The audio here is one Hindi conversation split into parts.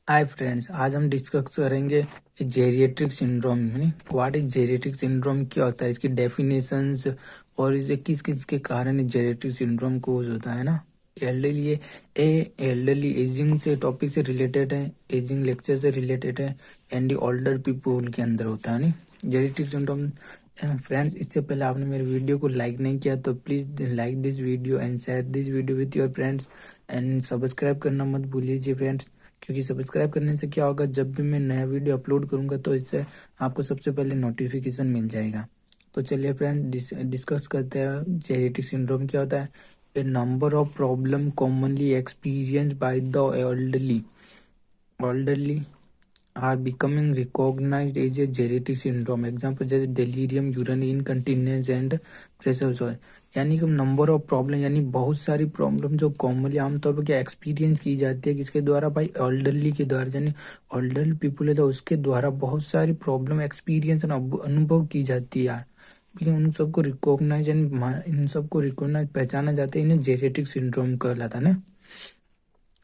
हाय फ्रेंड्स, आज हम डिस्कस करेंगे जेरिएट्रिक सिंड्रोम। यानी व्हाट इज जेरिएट्रिक सिंड्रोम, क्या होता है, इसकी डेफिनेशंस और इसे किस किस के कारण जेरिएट्रिक सिंड्रोम कोज होता है ना। एल्डरली एल्डरली एजिंग से टॉपिक से रिलेटेड है, एजिंग लेक्चर से रिलेटेड है एंड ओल्डर पीपल के अंदर होता है नहीं जेरिएट्रिक सिंड्रोम। फ्रेंड्स, इससे पहले आपने मेरे वीडियो को लाइक नहीं किया तो please like this video and share this video with your friends and subscribe करना मत भूलिए फ्रेंड्स, क्योंकि सब्सक्राइब करने से क्या होगा, जब भी मैं नया वीडियो अपलोड करूंगा तो इससे आपको सबसे पहले नोटिफिकेशन मिल जाएगा। तो चलिए फ्रेंड डिस्कस करते हैं जेनेटिक सिंड्रोम क्या होता है। A number of problem commonly experience by the elderly are becoming recognized as a genetic syndrome. Example जैसे delirium, urinary incontinence and pressure sore. यानी कि नंबर ऑफ प्रॉब्लम यानी बहुत सारी प्रॉब्लम जो कॉमनली आमतौर पर क्या एक्सपीरियंस की जाती है, किसके द्वारा, भाई एल्डरली के द्वारा। यानी एल्डरली पीपल है तो उसके द्वारा बहुत सारी प्रॉब्लम एक्सपीरियंस अनुभव की जाती है यार। लेकिन उन सबको रिकॉग्नाइज इन सबको रिकॉग्नाइज पहचाना जाता है, इन्हें जेनेटिक सिंड्रोम कहलाता है ना।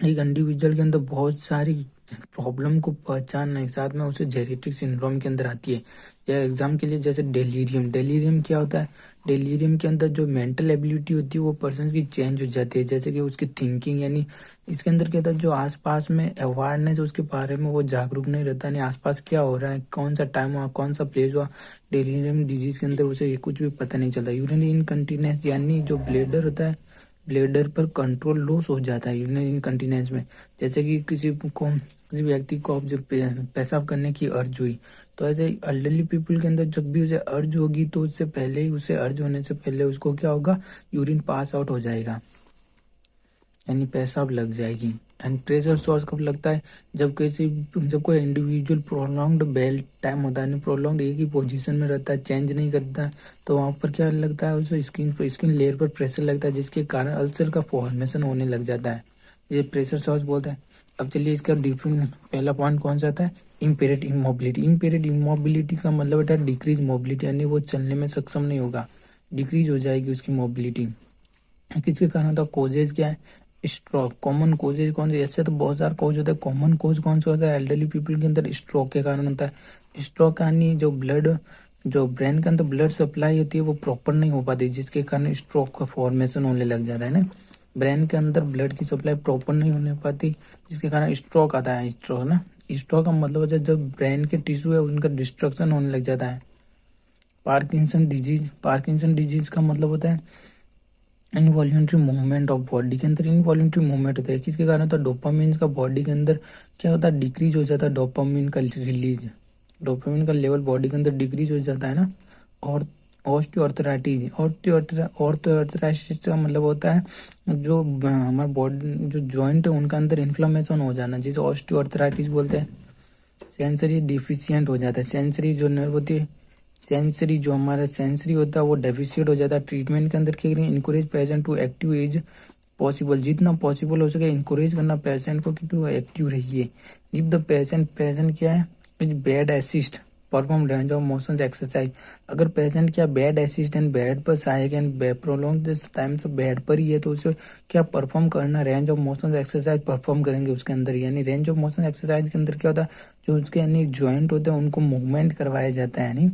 एक इंडिविजुअल के अंदर बहुत सारी प्रॉब्लम को पहचानने के साथ में उसे जेनेटिक सिंड्रोम के अंदर आती है। या एग्जाम के लिए जैसे डेलीरियम, डेलीरियम क्या होता है, डेलीरियम के अंदर जो मेंटल एबिलिटी होती है वो पर्सन की चेंज हो जाती है, जैसे कि उसकी थिंकिंग। यानी इसके अंदर क्या होता है, जो आसपास में अवेयरनेस उसके बारे में वो जागरूक नहीं रहता, नहीं आसपास क्या हो रहा है, कौन सा टाइम हुआ, कौन सा प्लेस हुआ। डेलीरियम डिजीज के अंदर उसे कुछ भी पता नहीं चलता। यूरिनरी इनकंटिनेंस यानी जो ब्लेडर होता है, ब्लेडर पर कंट्रोल लॉस हो जाता है यूरिनरी इनकंटिनेंस में। जैसे कि किसी व्यक्ति को अब जब पेशाब करने की अर्ज हुई, तो ऐसे एल्डरली पीपल के अंदर जब भी उसे अर्ज होगी तो उससे पहले ही, उसे अर्ज होने से पहले उसको क्या होगा, यूरिन पास आउट हो जाएगा, यानी पेशाब लग जाएगी। एंड प्रेशर सोर्स कब लगता है, जब कोई इंडिविजुअल प्रोलॉन्ग्ड बेल टाइम होता है, प्रोलॉन्ग्ड एक ही पोजीशन में रहता है, चेंज नहीं करता है, तो वहां पर क्या लगता है, उसे स्किन लेयर पर प्रेशर लगता है, जिसके कारण अल्सर का फॉर्मेशन होने लग जाता है। ये प्रेशर सोर्स बोलते हैं। अब चलिए इसका डिफरेंट पहला पॉइंट कौन सा आता है, इम्पेरेट इमोबिलिटी। इम्पेरेट इमोबिलिटी का मतलब होता है डिक्रीज मोबिलिटी, यानी वो चलने में सक्षम नहीं होगा, डिक्रीज हो जाएगी उसकी मोबिलिटी। किसके कारण होता है, कोजेज क्या है, स्ट्रोक। कॉमन कोजेज कौन से, ऐसे तो बहुत सारा कोज होता है, कॉमन कोज कौन सा होता है, एल्डरली पीपल के अंदर स्ट्रोक के कारण होता है। स्ट्रोक यानी जो ब्रेन के अंदर ब्लड सप्लाई होती है वो प्रॉपर नहीं हो पाती, जिसके कारण स्ट्रोक का फॉर्मेशन होने लग जाता है ना। ब्रेन के अंदर ब्लड की सप्लाई प्रॉपर नहीं होने पाती, जिसके कारण स्ट्रोक आता है। स्ट्रोक ना, स्ट्रोक का मतलब होता है जब ब्रेन के टिश्यू है उनका डिस्ट्रक्शन होने लग जाता है। पार्किंसन डिजीज का मतलब होता है इनवॉल्यूंटरी मूवमेंट ऑफ बॉडी के अंदर इनवॉल्यूंटरी मूवमेंट होता है। किसके कारण होता है, डोपामिन का बॉडी के अंदर क्या होता है, डिक्रीज हो जाता है डोपामिन का रिलीज, डोपामिन का लेवल बॉडी के अंदर डिक्रीज हो जाता है ना। और ऑस्टियोआर्थराइटिस, ऑर्थोआर्थराइटिस का मतलब होता है जो हमारा बॉडी जो जॉइंट है उनका अंदर इन्फ्लामेशन हो जाना, जिसे ऑस्टियोआर्थराइटिस बोलते हैं। सेंसरी डिफिशियंट हो जाता है, सेंसरी जो नर्व होती है, सेंसरी जो हमारा सेंसरी होता है वो डेफिशिएट हो जाता है। ट्रीटमेंट के अंदर क्या करें, encourage patient to active as possible, जितना पॉसिबल हो सके इनकरेज करना पेशेंट को कि वो एक्टिव रहिए। इफ द पेशेंट क्या है, is bed assist perform range of motion exercise. अगर पेशेंट क्या बेड असिस्ट एंड बेड पर सहायक एंड प्रोलॉन्ग टाइम से बेड पर ही है तो उसे क्या परफॉर्म करना, range of motion exercise perform करेंगे उसके अंदर। यानी रेंज ऑफ मोशन एक्सरसाइज के अंदर क्या होता है, जो उसके यानी जॉइंट होते हैं उनको मूवमेंट करवाया जाता है, यानी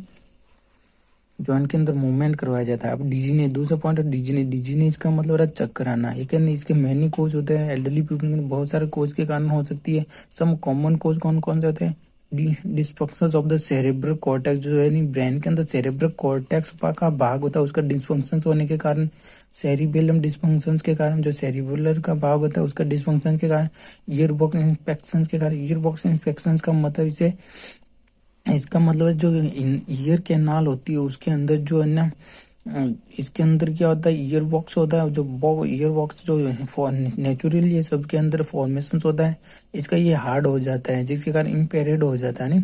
जॉइंट के अंदर मूवमेंट करवाया जाता है। अब डीजीनेस, दूसरा पॉइंट है डीजीनेस। डीजीनेस का मतलब है चक्कर आना। एक है इसके मैनी कोज होते हैं, एल्डरली पीपल में बहुत सारे कोज के कारण हो सकती है। सम कॉमन कोज कौन कौन से होते हैं, dysfunction of the cerebral cortex, जो है ब्रेन के अंदर सेरेब्रल कॉर्टेक्स का भाग होता है उसका डिस्फंक्शन होने के कारण, सेरिबेलम डिस्फंक्शन के कारण, जो सेरिबुलर का भाग होता है उसका डिस्फंक्शन के कारण, ईयर बॉक्स इन्फेक्शन के कारण। ईयर बॉक्स इन्फेक्शन का मतलब इसे, इसका मतलब है जो ईयर कैनाल होती है उसके अंदर जो है ना, इसके अंदर क्या होता है, ईयर बॉक्स होता है, जो ईयर बॉक्स जो नेचुरली ये सबके अंदर फॉर्मेशन होता है, इसका ये हार्ड हो जाता है, जिसके कारण इम्पेयर्ड हो जाता है नहीं,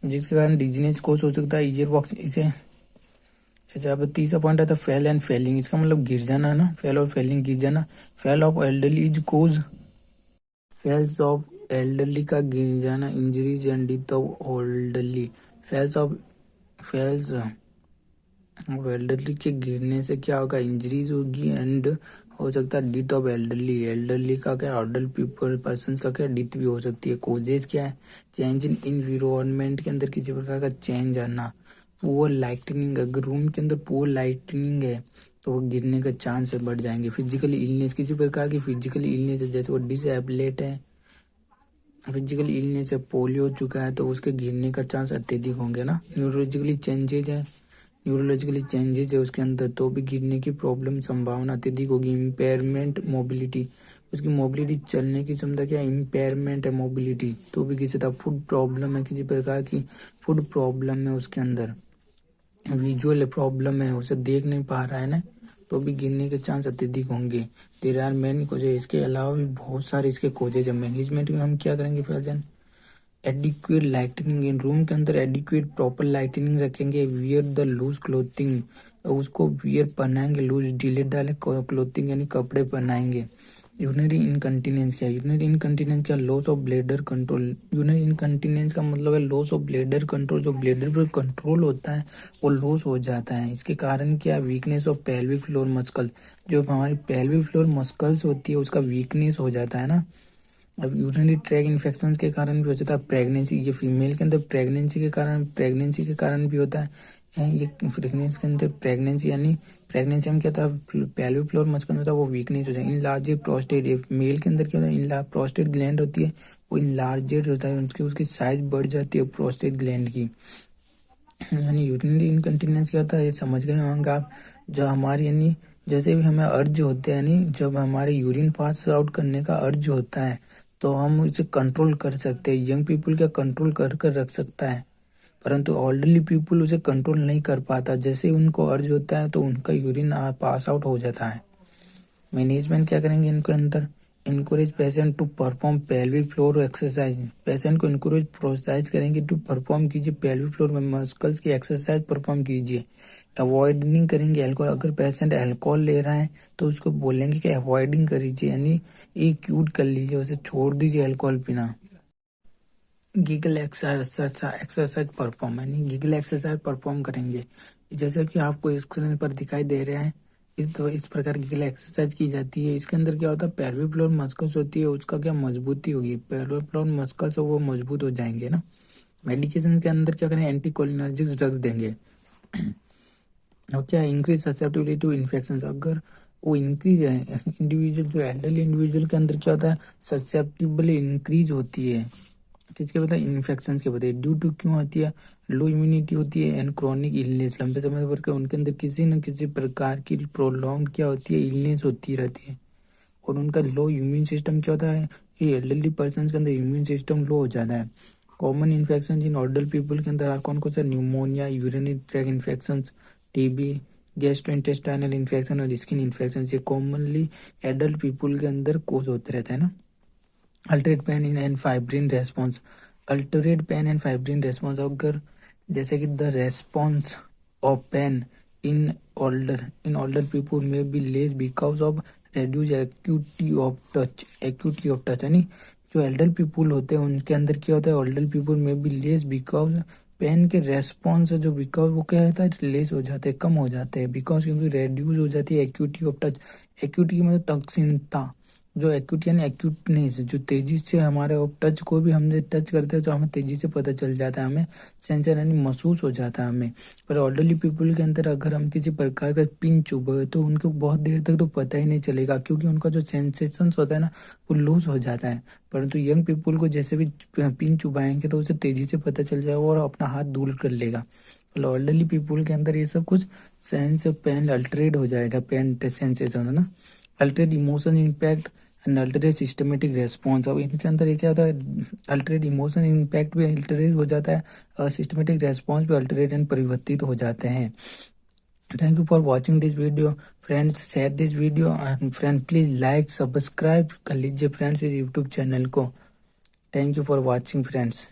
जिसके कारण डिजीनेस कोज हो सकता है ईयर बॉक्स इसे। अच्छा, अब तीसरा पॉइंट आता है फेल एंड फेलिंग। इसका मतलब गिर जाना ना, फेल और फेलिंग, गिर जाना। Fall of elderly is cause, falls of elderly का गिर जाना, injuries and death of elderly. Falls of falls अब एल्डरली के गिरने से क्या होगा, इंजरीज होगी एंड हो सकता है डिथ ऑफ एल्डरली, एल्डरली का क्या, एल्डर पीपल पर्सन का क्या डिथ भी हो सकती है। कोजेज क्या है, चेंज इन इन्वायरमेंट के अंदर किसी प्रकार का चेंज आना। पुअर लाइटनिंग, अगर रूम के अंदर पुअर लाइटनिंग है तो वो गिरने का चांस है बढ़ जाएंगे। फिजिकली इलनेस, किसी प्रकार की फिजिकली इलनेस है, जैसे वो डिसेबलेट है, फिजिकली इलनेस है, पोलियो हो चुका है, तो उसके गिरने का चांस अत्यधिक होंगे ना। न्यूरोलॉजिकली चेंजेज है, न्यूरोलॉजिकली चेंजेज है उसके अंदर, तो भी गिरने की प्रॉब्लम संभावना अत्यधिक होगी। इम्पेयरमेंट मोबिलिटी, उसकी मोबिलिटी चलने की क्षमता क्या, इम्पेयरमेंट है मोबिलिटी, तो भी किसी तरह फूड प्रॉब्लम है, किसी प्रकार की फूड प्रॉब्लम है उसके अंदर। विजुअल प्रॉब्लम है, उसे देख नहीं पा रहा है ना, तो भी गिरने के चांस अत्यधिक होंगे। देर आर मैनी कोजेज, इसके अलावा भी बहुत सारे इसके कोजेज है। मैनेजमेंट में हम क्या करेंगे present, adequate lightning in room के अंदर, एडिक्वेट प्रॉपर लाइटनिंग रखेंगे। वियर द लूज क्लोथिंग, उसको वियर पहनाएंगे, लूज ढीले डाले क्लोथिंग यानी कपड़े पहनाएंगे। यूरिनरी इनकंटिनेंस क्या है, यूरिनरी इनकंटिनेंस क्या, loss of bladder control. Urinary incontinence का मतलब है लॉस ऑफ ब्लेडर कंट्रोल, जो ब्लेडर पर कंट्रोल होता है वो लॉस हो जाता है। इसके कारण क्या, weakness of pelvic floor muscle, जो हमारी पेल्विक फ्लोर मस्कल्स होती है उसका वीकनेस हो जाता है ना। अब यूरिनरी ट्रैक इन्फेक्शन के कारण भी हो जाता है। प्रेगनेंसी, ये फीमेल के अंदर प्रेगनेंसी के कारण भी होता है। ये प्रेगनेंसी के अंदर प्रेगनेंसी यानी प्रेगनेंसी में क्या था, पेल्विक फ्लोर मस्कल होता है वो वीकनेस हो जाए। इनलार्ज प्रोस्टेट, मेल के अंदर क्या होता है, इन प्रोस्टेट ग्लैंड होती है वो इनलार्जेड होता है, उसकी साइज बढ़ जाती है प्रोस्टेट ग्लैंड की। यानी यूरिनरी इनकंटिनेंस क्या होता है ये समझ गए होंगे आप। जो हमारी यानी जैसे भी हमें अर्ज होते हैं, यानी जब हमारे यूरिन पास आउट करने का अर्ज होता है तो हम इसे कंट्रोल कर सकते हैं। यंग पीपल क्या कंट्रोल कर कर रख सकता है, परंतु ऑल्डरली पीपल उसे कंट्रोल नहीं कर पाता। जैसे ही उनको अर्ज होता है तो उनका यूरिन पास आउट हो जाता है। मैनेजमेंट क्या करेंगे इनके अंदर, encourage patient to perform pelvic floor exercise, patient को इनकोरेज प्रोत्साहित करेंगे टू परफॉर्म कीजिए पेल्विक फ्लोर में मस्कल्स की एक्सरसाइज परफॉर्म कीजिए। अवॉइडिंग करेंगे अल्कोहल, अगर पेशेंट अल्कोहल ले रहा है तो उसको बोलेंगे कि अवॉइडिंग करिए, यानी ये क्यूट कर लीजिए, उसे छोड़ दीजिए अल्कोहल पीना। गीगल एक्सरसाइज परफॉर्म, यानी गीगल एक्सरसाइज परफॉर्म करेंगे, जैसा कि आपको स्क्रीन पर दिखाई दे रहा है। इस प्रकार की एक्सरसाइज की जाती है। इसके अंदर क्या होता है, पेल्विक फ्लोर मस्कल्स होती है उसका क्या मजबूती होगी, पेल्विक फ्लोर मस्कल्स वो मजबूत हो जाएंगे ना। मेडिकेशन के अंदर क्या करें, एंटीकोलिनर्जिक ड्रग्स देंगे। और क्या, इंक्रीज ससेप्टिबिलिटी टू इन्फेक्शन, अगर वो इंक्रीज है इंडिविजुअल, जो एल्डरली इंडिविजुअल के अंदर क्या होता है, ससेप्टिबिलिटी इंक्रीज होती है किसके बता, इन्फेक्शन के बताइए। ड्यू टू क्यों होती है, लो इम्यूनिटी होती है एंड क्रॉनिक इलनेस, लंबे समय पर उनके अंदर किसी न किसी प्रकार की प्रोलॉन्ग क्या होती है, इलनेस होती रहती है। और उनका लो इम्यून सिस्टम क्या होता है, ये एल्डरली पर्सन के अंदर इम्यून सिस्टम लो हो जाता है। Common infection in older people के अंदर कौन कौन सा, pneumonia, urinary tract infection, TB, gastrointestinal infection और स्किन इन्फेक्शन, ये कॉमनली एडल्ट पीपल के अंदर कोज होते रहते हैं ना। Altered pain in and fibrin response, altered pain and fibrin response, अगर जैसे कि the response of pain in older people में be less because of reduce acuity of touch, यानी जो एल्डर पीपल होते हैं उनके अंदर क्या होता है, एल्डर पीपल में बी लेस बिकॉज पेन के रेस्पॉन्स जो बिकॉज वो क्या होता है, लेस हो जाते हैं, कम हो जाते हैं, बिकॉज क्योंकि रेड्यूस हो जाती है एक्यूटी ऑफ टच। एक्यूटी की मतलब तकसीनता, जो एक्यूट यानी एक्यूटनेस, जो तेजी से हमारे टच को भी हमने टच करते हैं तो हमें तेजी से पता चल जाता है, हमें सेंसर यानी महसूस हो जाता है हमें। पर ऑल्डरली पीपल के अंदर अगर हम किसी प्रकार का पिन चुभे तो उनको बहुत देर तक तो पता ही नहीं चलेगा, क्योंकि उनका जो सेंसेशन होता है ना वो लूज हो जाता है। परंतु यंग पीपल को जैसे भी पिन चुभाएंगे तो उसे तेजी से पता चल जाएगा और अपना हाथ दूर कर लेगा। ऑल्डरली पीपल के अंदर ये सब कुछ सेंस पेन अल्टरेट हो जाएगा, पेन सेंसेशन है ना। Alternate emotion impact and alternate systematic response, अब इनके अंदर ये क्या होता है, अल्टरेट इमोशन इम्पैक्ट भी अल्टरेट हो जाता है और सिस्टमेटिक रेस्पॉन्स भी अल्टरेट एंड परिवर्तित हो जाते हैं। Thank you for watching this video friends, share this video and friend please like subscribe कर लीजिए फ्रेंड्स इस यूट्यूब चैनल को। Thank you for watching friends.